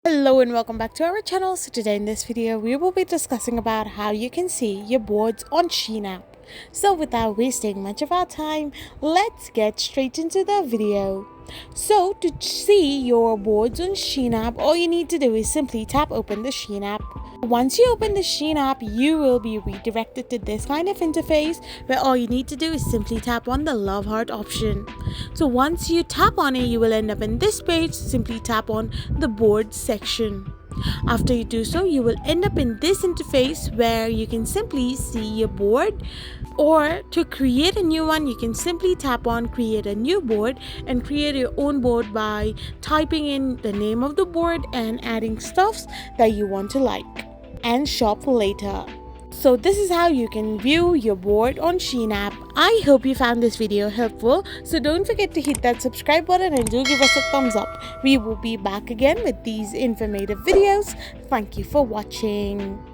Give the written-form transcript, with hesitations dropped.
Hello and welcome back to our channel. So today in this video we will be discussing about how you can see your boards on Shein app. So without wasting much of our time, let's get straight into the video. So to see your boards on Shein app, all you need to do is simply tap open the Shein app. Once you open the Shein app, you will be redirected to this kind of interface where all you need to do is simply tap on the love heart option. So once you tap on it, you will end up in this page. Simply tap on the board section. After you do so, you will end up in this interface where you can simply see your board, or to create a new one you can simply tap on create a new board and create your own board by typing in the name of the board and adding stuffs that you want to like and shop later. So this is how you can view your board on Shein app. I hope you found this video helpful. So don't forget to hit that subscribe button and do give us a thumbs up. We will be back again with these informative videos. Thank you for watching.